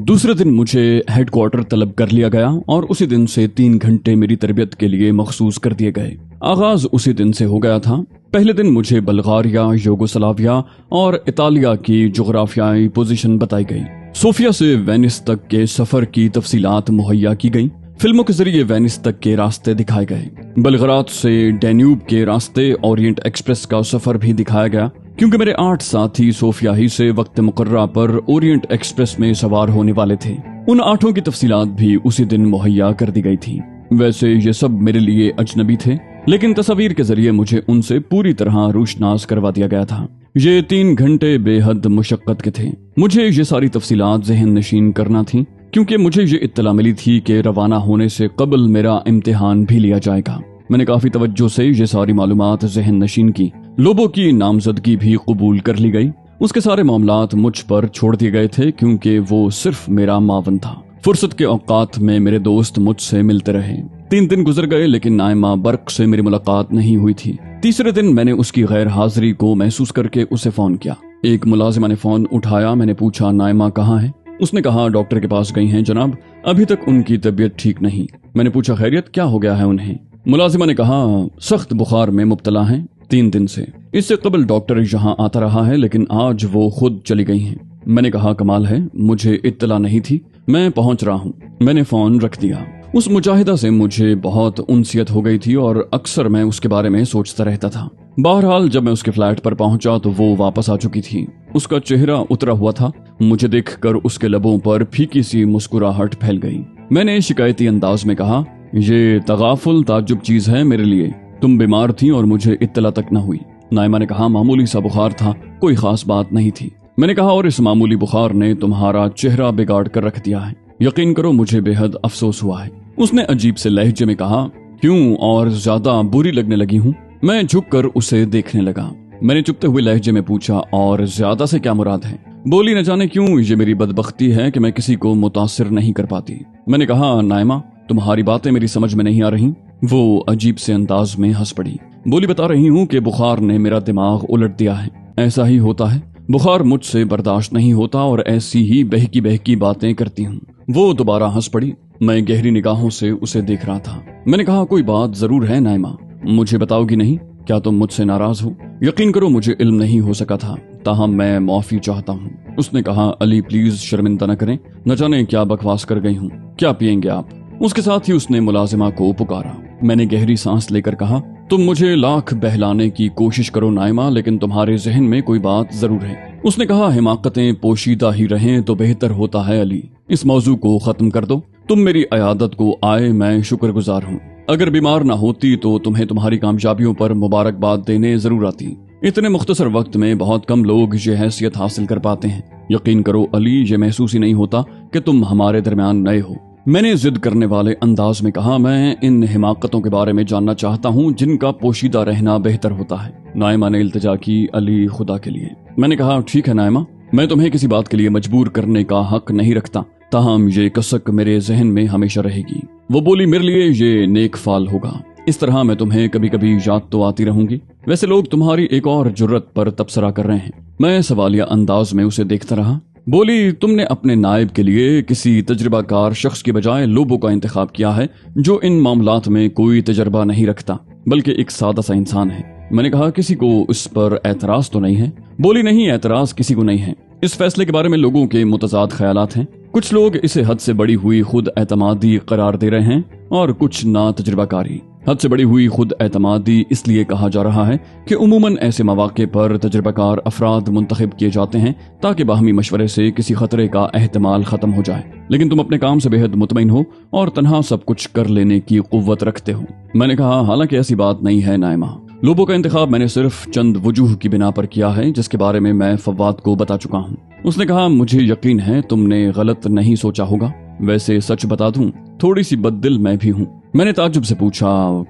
दूसरे दिन मुझे हेडक्वार्टर तलब कर लिया गया और उसी दिन से 3 घंटे मेरी तरबियत के लिए मखसूस कर दिए गए। आगाज उसी दिन से हो गया था। पहले दिन मुझे बल्गारिया, यूगोस्लाविया और इतालिया की जोग्राफियाई पोजीशन बताई गई। सोफिया से वेनिस तक के सफर की तफसीलात मुहैया की गई। फिल्मों के जरिए वेनिस तक के रास्ते दिखाए गए। बल्गराद से डैन्यूब के रास्ते ओरिएंट एक्सप्रेस का सफर भी दिखाया गया, क्योंकि मेरे 8 साथी सोफिया ही से वक्त मुकर्रा पर ओरिएंट एक्सप्रेस में सवार होने वाले थे। उन 8 की तफसीलात भी उसी दिन मुहैया कर दी गई थी। वैसे ये सब मेरे लिए अजनबी थे, लेकिन तस्वीर के जरिए मुझे उनसे पूरी तरह रूशनास करवा दिया गया था। ये 3 घंटे बेहद मुशक्कत के थे। मुझे ये सारी तफसीलात ज़हन नशीन करना थी, क्योंकि मुझे ये इत्तला मिली थी कि रवाना होने से कबल मेरा इम्तिहान भी लिया जाएगा। मैंने काफी तवज्जो से ये सारी मालूमात ज़हन नशीन की। लोगों की नामजदगी भी कबूल कर ली गई। उसके सारे मामलात मुझ पर छोड़ दिए गए थे, क्योंकि वो सिर्फ मेरा मावन था। फुर्सत के औकात में मेरे दोस्त मुझसे मिलते रहे। 3 दिन गुजर गए, लेकिन नाइमा बर्क से मेरी मुलाकात नहीं हुई थी। तीसरे दिन मैंने उसकी गैर हाजिरी को महसूस करके उसे फोन किया। एक मुलाजिमा ने फोन उठाया। मैंने पूछा, नाइमा कहाँ है? उसने कहा, डॉक्टर के पास गई हैं जनाब, अभी तक उनकी तबीयत ठीक नहीं। मैंने पूछा, खैरियत क्या हो गया है उन्हें? मुलाजिमा ने कहा, सख्त बुखार में मुब्तला हैं 3 दिन से। इससे कबल डॉक्टर यहाँ आता रहा है, लेकिन आज वो खुद चली गई हैं। मैंने कहा, कमाल है, मुझे इत्तला नहीं थी, मैं पहुंच रहा हूँ। मैंने फोन रख दिया। उस मुजाहिदा से मुझे बहुत उनसियत हो गई थी और अक्सर मैं उसके बारे में सोचता रहता था। बहरहाल जब मैं उसके फ्लैट पर पहुंचा तो वो वापस आ चुकी थी। उसका चेहरा उतरा हुआ था। मुझे देखकर उसके लबों पर फीकी सी मुस्कुराहट फैल गई। मैंने शिकायती अंदाज में कहा, ये तगाफुल ताज्जुब चीज है मेरे लिए। तुम बीमार थी और मुझे इत्तला तक न हुई। नाइमा ने कहा, मामूली सा बुखार था, कोई खास बात नहीं थी। मैंने कहा, और इस मामूली बुखार ने तुम्हारा चेहरा बिगाड़ कर रख दिया है। यकीन करो मुझे बेहद अफसोस हुआ है। उसने अजीब से लहजे में कहा, क्यों, और ज्यादा बुरी लगने लगी हूँ? मैं झुककर उसे देखने लगा। मैंने चुपते हुए लहजे में पूछा, और ज्यादा से क्या मुराद है? बोली, न जाने क्यों ये मेरी बदबख्ती है कि मैं किसी को मुतासिर नहीं कर पाती। मैंने कहा, नाइमा तुम्हारी बातें मेरी समझ में नहीं आ रही। वो अजीब से अंदाज में हंस पड़ी। बोली, बता रही हूँ कि बुखार ने मेरा दिमाग उलट दिया है। ऐसा ही होता है, बुखार मुझसे बर्दाश्त नहीं होता और ऐसी ही बहकी बहकी बातें करती हूँ। वो दोबारा हंस पड़ी। मैं गहरी निगाहों से उसे देख रहा था। मैंने कहा, कोई बात जरूर है नाइमा, मुझे बताओगी नहीं? क्या तुम मुझसे नाराज हो? यकीन करो मुझे इल्म नहीं हो सका था, ताहम मैं माफी चाहता हूँ। उसने कहा, अली प्लीज शर्मिंदा न करें, न जाने क्या बकवास कर गई हूँ। क्या पियेंगे आप? उसके साथ ही उसने मुलाजिमा को पुकारा। मैंने गहरी सांस लेकर कहा, तुम मुझे लाख बहलाने की कोशिश करो नाइमा, लेकिन तुम्हारे जहन में कोई बात जरूर है। उसने कहा, हिमाकतें पोशीदा ही रहें तो बेहतर होता है अली। इस मौजू को खत्म कर दो। तुम मेरी अयादत को आए मैं शुक्रगुजार हूँ। अगर बीमार ना होती तो तुम्हें तुम्हारी कामयाबियों पर मुबारकबाद देने जरूर आती। इतने मुख्तसर वक्त में बहुत कम लोग ये हैसियत हासिल कर पाते हैं। यकीन करो अली, ये महसूस ही नहीं होता कि तुम हमारे दरमियान नए हो। मैंने जिद करने वाले अंदाज में कहा, मैं इन हिमाकतों के बारे में जानना चाहता हूँ जिनका पोशीदा रहना बेहतर होता है। नाइमा ने इल्तिजा की, अली खुदा के लिए। मैंने कहा, ठीक है नाइमा, मैं तुम्हें किसी बात के लिए मजबूर करने का हक नहीं रखता, ताहम ये कसक मेरे जहन में हमेशा रहेगी। वो बोली, मेरे लिए ये नेक फाल होगा। इस तरह मैं तुम्हें कभी कभी याद तो आती रहूंगी। वैसे लोग तुम्हारी एक और जुर्रत पर तबसरा कर रहे हैं। मैं सवालिया अंदाज में उसे देखता रहा। बोली, तुमने अपने नायब के लिए किसी तजर्बाकार शख्स के बजाय लोबो का इंतखाब किया है, जो इन मामलात में कोई तजर्बा नहीं रखता, बल्कि एक सादा सा इंसान है। मैंने कहा, किसी को इस पर एतराज तो नहीं है? बोली, नहीं, एतराज किसी को नहीं है। इस फैसले के बारे में लोगों के मुतजाद ख्यालात हैं। कुछ लोग इसे हद से बड़ी हुई खुद एतमादी करार दे रहे हैं और कुछ ना तजर्बाकारी। हद से बड़ी हुई खुद एतमादी इसलिए कहा जा रहा है कि उमूमन ऐसे मौके पर तजर्बाकार अफराद मुंतखब किए जाते हैं ताकि बाहमी मशवरे से किसी खतरे का एहतमाल खत्म हो जाए। लेकिन तुम अपने काम से बेहद मुतमईन हो और तन्हा सब कुछ कर लेने की कुव्वत रखते हो। मैंने कहा, हालांकि ऐसी बात नहीं है नाइमा। लोबो का इंतखाब मैंने सिर्फ चंद वजूह की बिना पर किया है, जिसके बारे में मैं फवाद को बता चुका हूँ। उसने कहा, मुझे यकीन है तुमने गलत नहीं सोचा होगा। वैसे सच बता दूं, थोड़ी सी बददिल मैं भी हूँ। मैंने ताज्जुब से पूछा,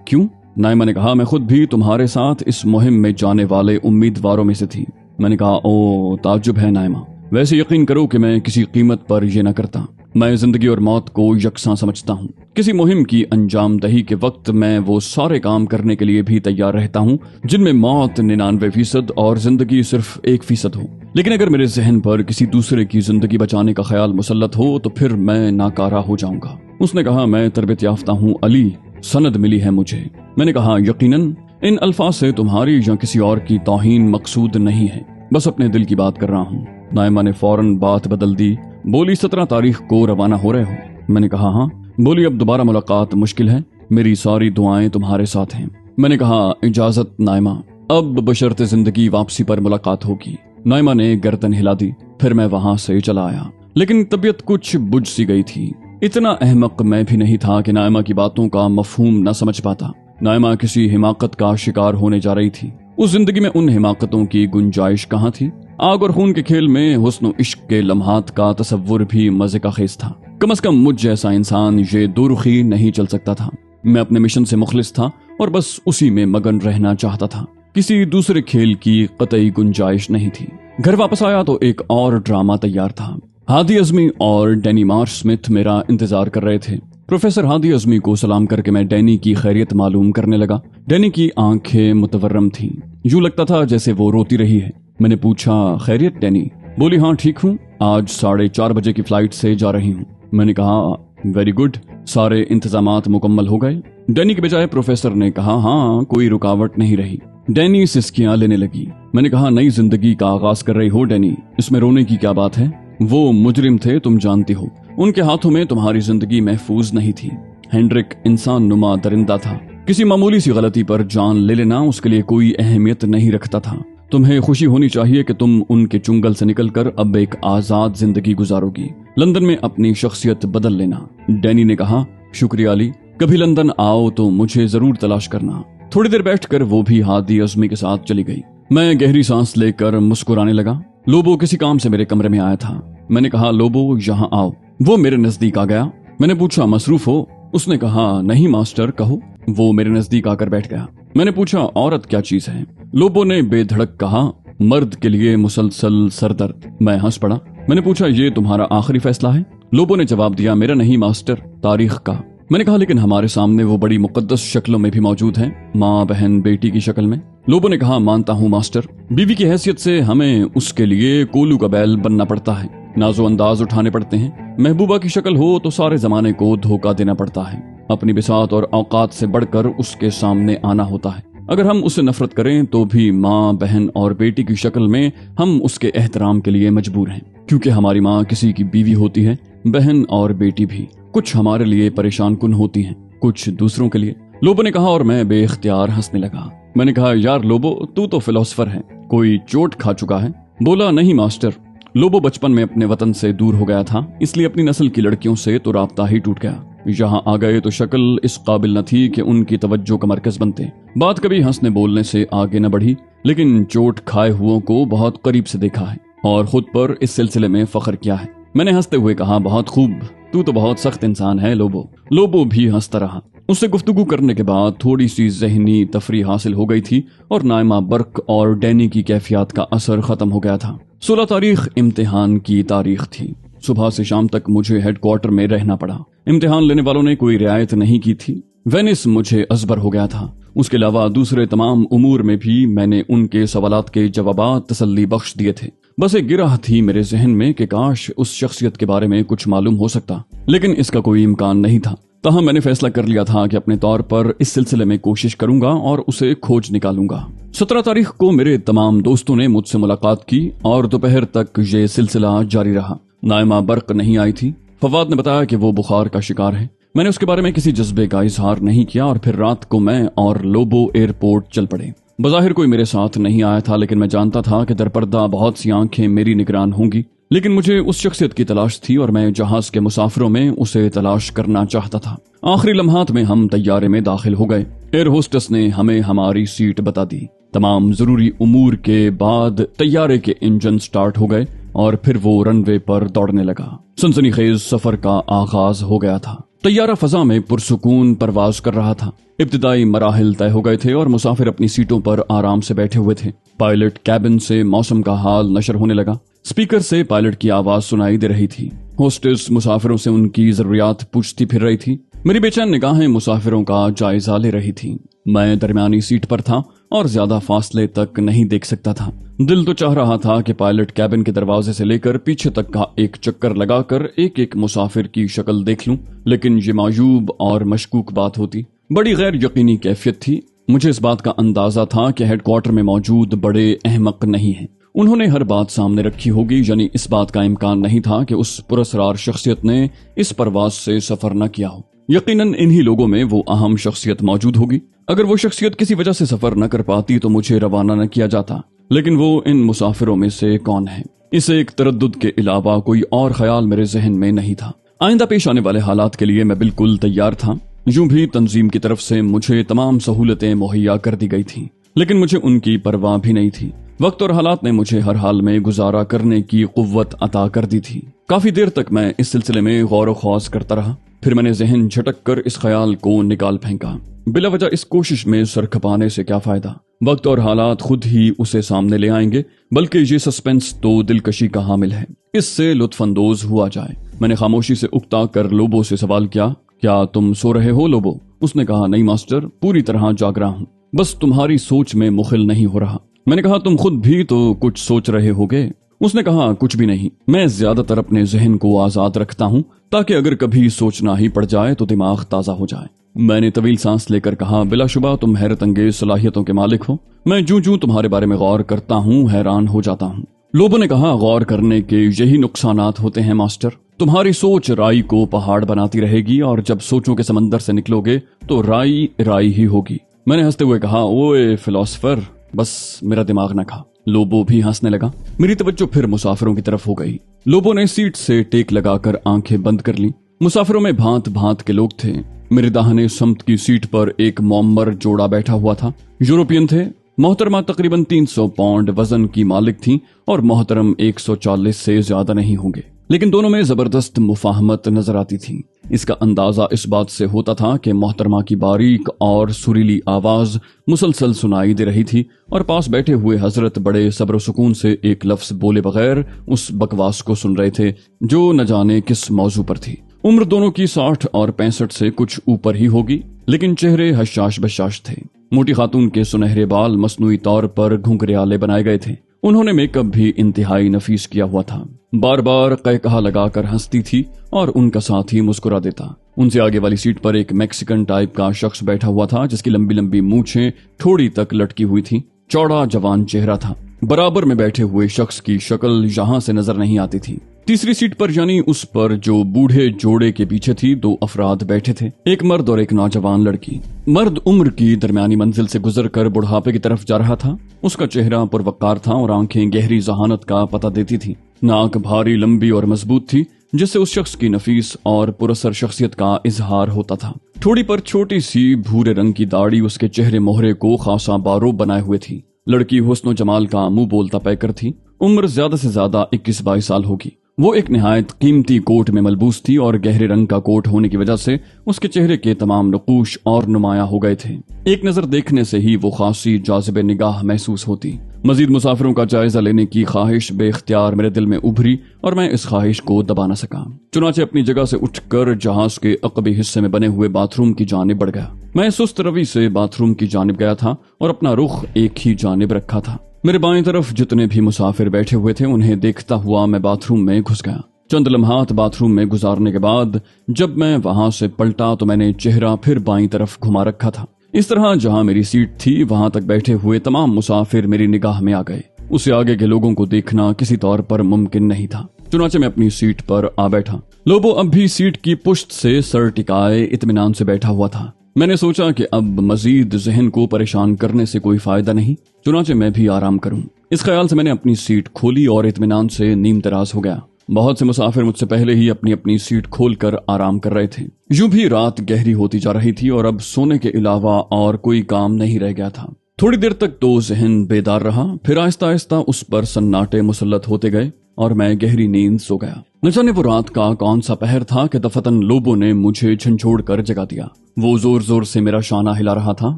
क्यों? नाइमा ने कहा, मैं खुद भी तुम्हारे साथ इस मुहिम में जाने वाले उम्मीदवारों में से थी। मैंने कहा, ओ ताज्जुब है नाइमा। वैसे यकीन करो कि मैं किसी कीमत पर यह न करता। मैं जिंदगी और मौत को यकसां समझता हूँ। کسی مہم کی انجام دہی کے وقت میں وہ سارے کام کرنے کے لیے بھی تیار رہتا ہوں جن میں موت 99% اور زندگی صرف 1% ہو، لیکن اگر میرے ذہن پر کسی دوسرے کی زندگی بچانے کا خیال مسلط ہو تو پھر میں ناکارہ ہو جاؤں گا۔ اس نے کہا، میں تربیت یافتہ ہوں علی، سند ملی ہے مجھے۔ میں نے کہا، یقیناً ان الفاظ سے تمہاری یا کسی اور کی توہین مقصود نہیں ہے، بس اپنے دل کی بات کر رہا ہوں۔ نائمہ نے فوراً بات بدل دی، بولی 17 تاریخ کو روانہ ہو رہے ہو؟ میں نے کہا ہاں۔ بولی اب دوبارہ ملاقات مشکل ہے، میری ساری دعائیں تمہارے ساتھ ہیں۔ میں نے کہا اجازت نائمہ، اب بشرط زندگی واپسی پر ملاقات ہوگی۔ نائمہ نے گردن ہلا دی، پھر میں وہاں سے چلا آیا، لیکن طبیعت کچھ بجھ سی گئی تھی۔ اتنا احمق میں بھی نہیں تھا کہ نائمہ کی باتوں کا مفہوم نہ سمجھ پاتا۔ نائمہ کسی حماقت کا شکار ہونے جا رہی تھی۔ اس زندگی میں ان حماقتوں کی گنجائش کہاں تھی؟ آگ اور خون کے کھیل میں حسن و عشق کے لمحات کا تصور بھی مزے کا خیز تھا۔ کم از کم مجھ جیسا انسان یہ دو رخی نہیں چل سکتا تھا۔ میں اپنے مشن سے مخلص تھا اور بس اسی میں مگن رہنا چاہتا تھا۔ کسی دوسرے کھیل کی قطعی گنجائش نہیں تھی۔ گھر واپس آیا تو ایک اور ڈرامہ تیار تھا۔ ہادی اعظمی اور ڈینی مارش اسمتھ میرا انتظار کر رہے تھے۔ پروفیسر ہادی اعظمی کو سلام کر کے میں ڈینی کی خیریت معلوم کرنے لگا۔ ڈینی کی آنکھیں متورم تھیں، یوں لگتا تھا جیسے وہ روتی رہی ہے۔ میں نے پوچھا، خیریت ڈینی؟ بولی ہاں ٹھیک ہوں، آج 4:30 بجے کی فلائٹ سے جا رہی ہوں۔ میں نے کہا ویری گڈ، سارے انتظامات مکمل ہو گئے؟ ڈینی کے بجائے پروفیسر نے کہا ہاں، کوئی رکاوٹ نہیں رہی۔ ڈینی سسکیاں لینے لگی۔ میں نے کہا نئی زندگی کا آغاز کر رہی ہو ڈینی، اس میں رونے کی کیا بات ہے؟ وہ مجرم تھے، تم جانتی ہو، ان کے ہاتھوں میں تمہاری زندگی محفوظ نہیں تھی۔ ہینڈرک انسان نما درندہ تھا، کسی معمولی سی غلطی پر جان لے لینا اس کے لیے کوئی اہمیت نہیں رکھتا تھا۔ تمہیں خوشی ہونی چاہیے کہ تم ان کے چنگل سے نکل کر اب ایک آزاد زندگی گزارو گی، لندن میں اپنی شخصیت بدل لینا۔ ڈینی نے کہا شکریہ علی، کبھی لندن آؤ تو مجھے ضرور تلاش کرنا۔ تھوڑی دیر بیٹھ کر وہ بھی ہادی اعظمی کے ساتھ چلی گئی۔ میں گہری سانس لے کر مسکرانے لگا۔ لوبو کسی کام سے میرے کمرے میں آیا تھا۔ میں نے کہا لوبو یہاں آؤ۔ وہ میرے نزدیک آ گیا۔ میں نے پوچھا مسروف ہو؟ اس نے کہا نہیں ماسٹر، کہو۔ وہ میرے نزدیک آ کر بیٹھ گیا۔ میں نے پوچھا عورت کیا چیز ہے؟ لوبو نے بے دھڑک کہا مرد کے لیے مسلسل سر درد۔ میں ہنس پڑا۔ میں نے پوچھا یہ تمہارا آخری فیصلہ ہے؟ لوبو نے جواب دیا میرا نہیں ماسٹر، تاریخ کا۔ میں نے کہا لیکن ہمارے سامنے وہ بڑی مقدس شکلوں میں بھی موجود ہیں، ماں بہن بیٹی کی شکل میں۔ لوبو نے کہا مانتا ہوں ماسٹر، بیوی کی حیثیت سے ہمیں اس کے لیے کولو کا بیل بننا پڑتا ہے، ناز و انداز اٹھانے پڑتے ہیں۔ محبوبہ کی شکل ہو تو سارے زمانے کو دھوکہ دینا پڑتا ہے، اپنی بساط اور اوقات سے بڑھ کر اس کے سامنے آنا ہوتا ہے۔ اگر ہم اسے نفرت کریں تو بھی ماں بہن اور بیٹی کی شکل میں ہم اس کے احترام کے لیے مجبور ہیں، کیونکہ ہماری ماں کسی کی بیوی ہوتی ہے، بہن اور بیٹی بھی۔ کچھ ہمارے لیے پریشان کن ہوتی ہیں، کچھ دوسروں کے لیے۔ لوبو نے کہا اور میں بے اختیار ہنسنے لگا۔ میں نے کہا یار لوبو تو فلسفر ہے، کوئی چوٹ کھا چکا ہے؟ بولا نہیں ماسٹر، لوبو بچپن میں اپنے وطن سے دور ہو گیا تھا، اس لیے اپنی نسل کی لڑکیوں سے تو رابطہ ہی ٹوٹ گیا۔ یہاں آ گئے تو شکل اس قابل نہ تھی کہ ان کی توجہ کا مرکز بنتے۔ بات کبھی ہنسنے بولنے سے آگے نہ بڑھی، لیکن چوٹ کھائے ہوئوں کو بہت قریب سے دیکھا ہے اور خود پر اس سلسلے میں فخر کیا ہے۔ میں نے ہنستے ہوئے کہا بہت خوب، تو بہت سخت انسان ہے لوبو۔ لوبو بھی ہنستا رہا۔ اس سے گفتگو کرنے کے بعد تھوڑی سی ذہنی تفریح حاصل ہو گئی تھی اور نائمہ برق اور ڈینی کی کیفیات کا اثر ختم ہو گیا تھا۔ 16 تاریخ امتحان کی تاریخ تھی۔ صبح سے شام تک مجھے ہیڈ کوارٹر میں رہنا پڑا۔ امتحان لینے والوں نے کوئی رعایت نہیں کی تھی۔ وینس مجھے ازبر ہو گیا تھا۔ اس کے علاوہ دوسرے تمام امور میں بھی میں نے ان کے سوالات کے جوابات تسلی بخش دیے تھے۔ بس ایک گرہ تھی میرے ذہن میں کہ کاش اس شخصیت کے بارے میں کچھ معلوم ہو سکتا، لیکن اس کا کوئی امکان نہیں تھا۔ تاہم میں نے فیصلہ کر لیا تھا کہ اپنے طور پر اس سلسلے میں کوشش کروں گا اور اسے کھوج نکالوں گا۔ 17 تاریخ کو میرے تمام دوستوں نے مجھ سے ملاقات کی اور دوپہر تک یہ سلسلہ جاری رہا۔ نائمہ برق نہیں آئی تھی۔ فواد نے بتایا کہ وہ بخار کا شکار ہے۔ میں نے اس کے بارے میں کسی جذبے کا اظہار نہیں کیا اور پھر رات کو میں اور لوبو ایئرپورٹ چل پڑے۔ بظاہر کوئی میرے ساتھ نہیں آیا تھا، لیکن میں جانتا تھا کہ درپردہ بہت سی آنکھیں میری نگران ہوں گی۔ لیکن مجھے اس شخصیت کی تلاش تھی اور میں جہاز کے مسافروں میں اسے تلاش کرنا چاہتا تھا۔ آخری لمحات میں ہم طیارے میں داخل ہو گئے۔ ایئر ہوسٹس نے ہمیں ہماری سیٹ بتا دی۔ تمام ضروری امور کے بعد طیارے کے انجن سٹارٹ ہو گئے اور پھر وہ رن وے پر دوڑنے لگا۔ سنسنی خیز سفر کا آغاز ہو گیا تھا۔ طیارہ فضا میں پرسکون پرواز کر رہا تھا۔ ابتدائی مراحل طے ہو گئے تھے اور مسافر اپنی سیٹوں پر آرام سے بیٹھے ہوئے تھے۔ پائلٹ کیبن سے موسم کا حال نشر ہونے لگا۔ اسپیکر سے پائلٹ کی آواز سنائی دے رہی تھی۔ ہوسٹس مسافروں سے ان کی ضروریات پوچھتی پھر رہی تھی۔ मेरी बेचैन निगाहें मुसाफिरों का जायजा ले रही थीं। मैं दरमियानी सीट पर था और ज्यादा फासले तक नहीं देख सकता था। दिल तो चाह रहा था कि पायलट कैबिन के दरवाजे से लेकर पीछे तक का एक चक्कर लगाकर एक एक मुसाफिर की शक्ल देख लूं, लेकिन ये मायूब और मशकूक बात होती। बड़ी गैर यकीनी कैफियत थी। मुझे इस बात का अंदाजा था कि हेडक्वार्टर में मौजूद बड़े अहमक नहीं हैं। उन्होंने हर बात सामने रखी होगी, यानी इस बात का इम्कान नहीं था कि उस पुरस्कार शख्सियत ने इस परवाज से सफर न किया हो। यकीनन इन्हीं लोगों में वो अहम शख्सियत मौजूद होगी। अगर वो शख्सियत किसी वजह से सफर न कर पाती तो मुझे रवाना न किया जाता, लेकिन वो इन मुसाफिरों में से कौन है? इसे एक तरद्दुद के अलावा कोई और ख्याल मेरे जहन में नहीं था। आइंदा पेश आने वाले हालात के लिए मैं बिल्कुल तैयार था। यूं भी तंजीम की तरफ से मुझे तमाम सहूलतें मुहैया कर दी गई थीं, लेकिन मुझे उनकी परवाह भी नहीं थी। वक्त और हालात ने मुझे हर हाल में गुजारा करने की कुव्वत अता कर दी थी। काफी देर तक मैं इस सिलसिले में गौर ख्वास करता रहा। फिर मैंने जहन झटक कर इस ख्याल को निकाल फेंका, बिला वजह इस कोशिश में सर खपाने से क्या फायदा? वक्त और हालात खुद ही उसे सामने ले आएंगे, बल्कि ये सस्पेंस तो दिलकशी का हामिल है, इससे लुत्फ अंदोज हुआ जाए। मैंने खामोशी से उकता कर लोबो से सवाल किया, क्या तुम सो रहे हो लोबो? उसने कहा, नहीं मास्टर, पूरी तरह जाग रहा हूँ, बस तुम्हारी सोच में मुखिल नहीं हो रहा। मैंने कहा, तुम खुद भी तो कुछ सोच रहे होगे? उसने कहा, कुछ भी नहीं, मैं ज्यादातर अपने जहन को आजाद रखता हूँ ताकि अगर कभी सोचना ही पड़ जाए तो दिमाग ताजा हो जाए। मैंने तवील सांस लेकर कहा, बिलाशुबा तुम हैरत अंगेज सलाहियतों के मालिक हो। मैं जूं तुम्हारे बारे में गौर करता हूँ हैरान हो जाता हूँ। लोबो ने कहा, गौर करने के यही नुकसानात होते हैं मास्टर। तुम्हारी सोच राई को पहाड़ बनाती रहेगी और जब सोचों के समंदर से निकलोगे तो राई राई ही होगी। मैंने हंसते हुए कहा, ओए फिलोसफर, बस मेरा दिमाग न खा। लोबो भी हंसने लगा। मेरी तवज्जो फिर मुसाफिरों की तरफ हो गई। लोबो ने सीट से टेक लगाकर आंखें बंद कर ली। मुसाफिरों में भांत भांत के लोग थे। मेरे दाहिने समत की सीट पर एक मोमर जोड़ा बैठा हुआ था। यूरोपियन थे। मोहतरमा तकरीबन 300 पाउंड वजन की मालिक थी और मोहतरम 140 से ज्यादा नहीं होंगे, लेकिन दोनों में जबरदस्त मुफाहमत नजर आती थी। इसका अंदाजा इस बात से होता था कि मोहतरमा की बारीक और सुरीली आवाज मुसलसल सुनाई दे रही थी और पास बैठे हुए हजरत बड़े सब्र सुकून से एक लफ्ज बोले बगैर उस बकवास को सुन रहे थे जो न जाने किस मौजू पर थी। उम्र दोनों की 60 और 65 से कुछ ऊपर ही होगी, लेकिन चेहरे हशाश बशाश थे। मोटी खातून के सुनहरे बाल मसनूई तौर पर घुंघरियाले बनाए गए थे। उन्होंने मेकअप भी इंतहाई नफीस किया हुआ था। बार बार कहकहा लगाकर हंसती थी और उनका साथ ही मुस्कुरा देता। उनसे आगे वाली सीट पर एक मैक्सिकन टाइप का शख्स बैठा हुआ था जिसकी लंबी लंबी मूछें थोड़ी तक लटकी हुई थी। चौड़ा जवान चेहरा था। बराबर में बैठे हुए शख्स की शक्ल यहां से नजर नहीं आती थी। तीसरी सीट पर यानी उस पर जो बूढ़े जोड़े के पीछे थी, 2 अफराद बैठे थे, एक मर्द और एक नौजवान लड़की। मर्द उम्र की दरमियानी मंजिल से गुजरकर बुढ़ापे की तरफ जा रहा था। उसका चेहरा पुरवक्कार था और आंखें गहरी जहानत का पता देती थी। नाक भारी, लंबी और मजबूत थी, जिससे उस शख्स की नफीस और पुरसर शख्सियत का इजहार होता था। थोड़ी पर छोटी सी भूरे रंग की दाढ़ी उसके चेहरे मोहरे को खासा बारोब बनाए हुए थी। लड़की हुस्न जमाल का मुंह बोलता पैकर थी। उम्र ज्यादा से ज्यादा 21-22 साल होगी। वो एक निहायत कीमती कोट में मलबूस थी और गहरे रंग का कोट होने की वजह से उसके चेहरे के तमाम नकूश और नुमाया हो गए थे। एक नजर देखने से ही वो खासी जाज़िब निगाह महसूस होती। मजीद मुसाफिरों का जायजा लेने की ख्वाहिश बेख्तियार मेरे दिल में उभरी और मैं इस ख्वाहिश को दबा न सका। चुनाचे अपनी जगह से उठकर जहाज के अकबी हिस्से में बने हुए बाथरूम की जानिब बढ़ गया। मैं सुस्त रवि से बाथरूम की जानिब गया था और अपना रुख एक ही जानिब रखा था। मेरे बाएं तरफ जितने भी मुसाफिर बैठे हुए थे उन्हें देखता हुआ मैं बाथरूम में घुस गया। चंद लम्हात बाथरूम में गुजारने के बाद जब मैं वहां से पलटा तो मैंने चेहरा फिर बाईं तरफ घुमा रखा था। इस तरह जहां मेरी सीट थी वहां तक बैठे हुए तमाम मुसाफिर मेरी निगाह में आ गए। उससे आगे के लोगों को देखना किसी तौर पर मुमकिन नहीं था। चुनाचे मैं अपनी सीट पर आ बैठा। लोबो अब भी सीट की पुश्त से सर टिकाए इत्मीनान से बैठा हुआ था। मैंने सोचा कि अब मजीद जहन को परेशान करने से कोई फायदा नहीं, चुनाचे मैं भी आराम करूं। इस ख्याल से मैंने अपनी सीट खोली और इत्मीनान से नीम तराज हो गया। बहुत से मुसाफिर मुझसे पहले ही अपनी अपनी सीट खोलकर आराम कर रहे थे। यूं भी रात गहरी होती जा रही थी और अब सोने के अलावा और कोई काम नहीं रह गया था। थोड़ी देर तक तो जहन बेदार रहा, फिर आहिस्ता आहिस्ता उस पर सन्नाटे मुसल्लत होते गए और मैं गहरी नींद सो गया। न जाने वो रात का कौन सा पहर था कि दफतन लोबो ने मुझे झंझोड़ कर जगा दिया। वो जोर जोर से मेरा शाना हिला रहा था।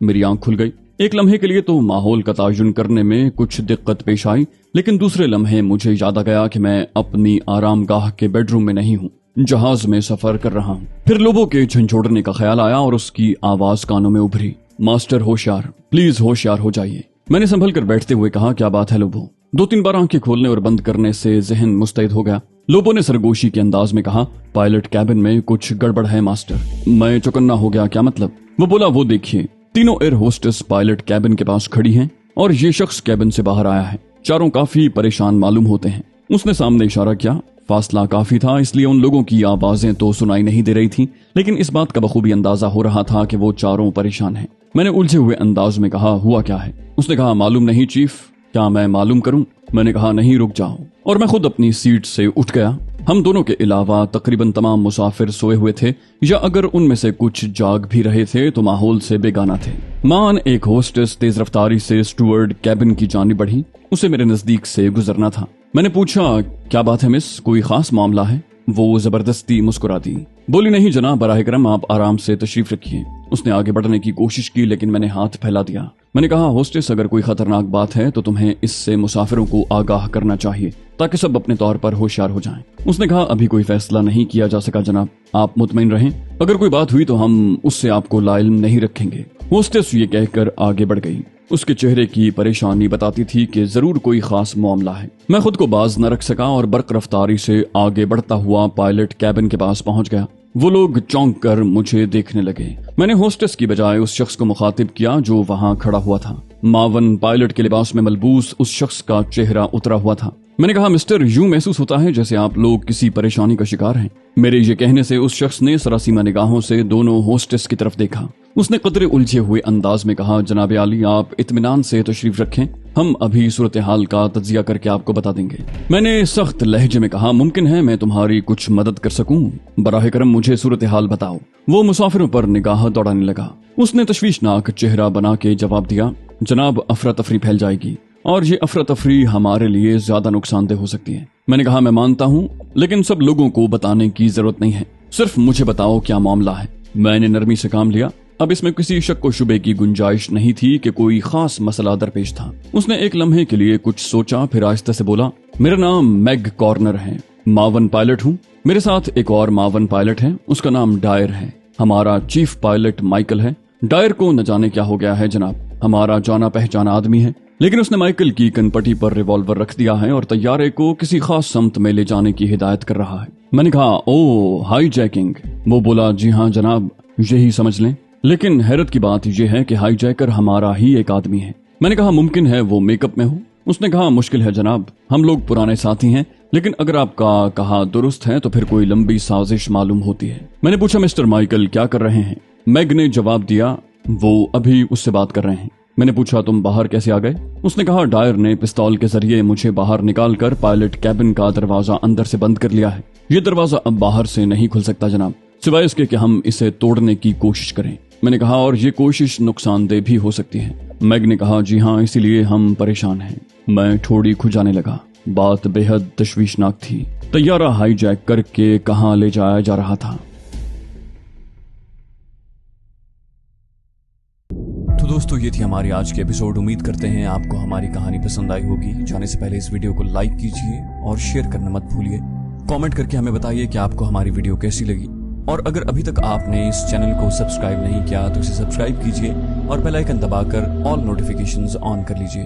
मेरी आंख खुल गई। एक लम्हे के लिए तो माहौल का तायुन करने में कुछ दिक्कत पेश आई, लेकिन दूसरे लम्हे मुझे याद आ गया कि मैं अपनी आरामगाह के बेडरूम में नहीं हूँ। जहाज में सफर कर रहा हूँ। फिर लोबो के झंझोड़ने का ख्याल आया और उसकी आवाज कानों में उभरी, मास्टर होशियार, प्लीज होशियार हो जाइए। मैंने संभल कर बैठते हुए कहा, क्या बात है लोबो? 2-3 बार आंखें खोलने और बंद करने से जहन मुस्तैद हो गया। लोबो ने सरगोशी के अंदाज में कहा, पायलट कैबिन में कुछ गड़बड़ है मास्टर। मैं चौकन्ना हो गया, क्या मतलब? वो बोला, वो देखिए, तीनों एयर होस्टेस पायलट कैबिन के पास खड़ी हैं और ये शख्स कैबिन से बाहर आया है। चारों काफी परेशान मालूम होते हैं। उसने सामने इशारा किया। फासला काफी था, इसलिए उन लोगों की आवाजें तो सुनाई नहीं दे रही थी, लेकिन इस बात का बखूबी अंदाजा हो रहा था कि वो चारों परेशान हैं। मैंने उलझे हुए अंदाज में कहा, हुआ क्या है? उसने कहा, मालूम नहीं चीफ। क्या मैं मालूम करूं? मैंने कहा, नहीं, रुक जाओ। और मैं खुद अपनी सीट से उठ गया। हम दोनों के अलावा तकरीबन तमाम मुसाफिर सोए हुए थे, या अगर उनमें से कुछ जाग भी रहे थे तो माहौल से बेगाना थे। मान एक होस्टेस तेज रफ्तारी से स्टुअर्ड कैबिन की जानिब बढ़ी। उसे मेरे नजदीक से गुजरना था। मैंने पूछा, क्या बात है मिस, कोई खास मामला है? वो जबरदस्ती मुस्कुरा दी। बोली, नहीं जनाब, बराह करम आप आराम से तशरीफ रखिए। उसने आगे बढ़ने की कोशिश की, लेकिन मैंने हाथ फैला दिया। मैंने कहा, होस्टेस, अगर कोई खतरनाक बात है तो तुम्हें इससे मुसाफिरों को आगाह करना चाहिए ताकि सब अपने तौर पर होशियार हो जाएं। उसने कहा, अभी कोई फैसला नहीं किया जा सका जनाब, आप मुतमईन रहें। अगर कोई बात हुई तो हम उससे आपको लाइल्म नहीं रखेंगे। होस्टेस ये कहकर आगे बढ़ गई। उसके चेहरे की परेशानी बताती थी कि जरूर कोई खास मामला है। मैं खुद को बाज न रख सका और बर्क रफ्तारी से आगे बढ़ता हुआ पायलट कैबिन के पास पहुंच गया। वो लोग चौंक कर मुझे देखने लगे। मैंने होस्टेस की बजाय उस शख्स को मुखातिब किया जो वहां खड़ा हुआ था। मावन पायलट के लिबास में मलबूस उस शख्स का चेहरा उतरा हुआ था। मैंने कहा, मिस्टर, यूं महसूस होता है जैसे आप लोग किसी परेशानी का शिकार हैं। मेरे ये कहने से उस शख्स ने सरासीमा निगाहों से दोनों होस्टेस की तरफ देखा। उसने कतरे उलझे हुए अंदाज में कहा, जनाब आली, आप इत्मीनान से तशरीफ रखें, हम अभी सूरत हाल का तज्जिया करके आपको बता देंगे। मैंने सख्त लहजे में कहा, मुमकिन है मैं तुम्हारी कुछ मदद कर सकूं, बराह करम मुझे सूरत हाल बताओ। वो मुसाफिरों पर निगाह दौड़ाने लगा। उसने तशवीशनाक चेहरा बना के जवाब दिया, जनाब, अफरा तफरी फैल जाएगी और ये अफरा तफरी हमारे लिए ज्यादा नुकसानदेह हो सकती है। मैंने कहा, मैं मानता हूँ, लेकिन सब लोगों को बताने की जरूरत नहीं है, सिर्फ मुझे बताओ क्या मामला है। मैंने नरमी से काम लिया। अब इसमें किसी शक व शुबे की गुंजाइश नहीं थी कि कोई खास मसला दरपेश था। उसने एक लम्हे के लिए कुछ सोचा, फिर आहिस्ते से बोला, मेरा नाम मैग कॉर्नर है, मावन पायलट हूँ। मेरे साथ एक और मावन पायलट है, उसका नाम डायर है। हमारा चीफ पायलट माइकल है। डायर को न जाने क्या हो गया है जनाब, हमारा जाना पहचाना आदमी है, लेकिन उसने माइकल की कनपटी पर रिवॉल्वर रख दिया है और तैयारे को किसी खास समत में ले जाने की हिदायत कर रहा है। मैंने कहा, ओ हाई जैकिंग? वो बोला, जी हाँ जनाब, यही समझ लें, लेकिन हैरत की बात यह है कि हाई जैकर हमारा ही एक आदमी है। मैंने कहा, मुमकिन है वो मेकअप में हो? उसने कहा, मुश्किल है जनाब, हम लोग पुराने साथी हैं, लेकिन अगर आपका कहा दुरुस्त है तो फिर कोई लंबी साजिश मालूम होती है। मैंने पूछा, मिस्टर माइकल क्या कर रहे हैं? मैग ने जवाब दिया, वो अभी उससे बात कर रहे हैं। मैंने पूछा, तुम बाहर कैसे आ गए? उसने कहा, डायर ने पिस्तौल के जरिए मुझे बाहर निकालकर पायलट कैबिन का दरवाजा अंदर से बंद कर लिया है। ये दरवाजा अब बाहर से नहीं खुल सकता जनाब, सिवाय इसके कि हम इसे तोड़ने की कोशिश करें। मैंने कहा, और ये कोशिश नुकसानदेह भी हो सकती है। मैग ने कहा, जी हाँ, इसीलिए हम परेशान हैं। मैं ठोड़ी खुजाने लगा। बात बेहद तशवीशनाक थी। तैयारा हाईजैक करके कहाँ ले जाया जा रहा था। तो दोस्तों, ये थी हमारी आज की एपिसोड। उम्मीद करते हैं आपको हमारी कहानी पसंद आई होगी। जाने से पहले इस वीडियो को लाइक कीजिए और शेयर करना मत भूलिए। कमेंट करके हमें बताइए कि आपको हमारी वीडियो कैसी लगी, और अगर अभी तक आपने इस चैनल को सब्सक्राइब नहीं किया तो इसे सब्सक्राइब कीजिए और बेल आइकन दबाकर ऑल नोटिफिकेशंस ऑन कर लीजिए।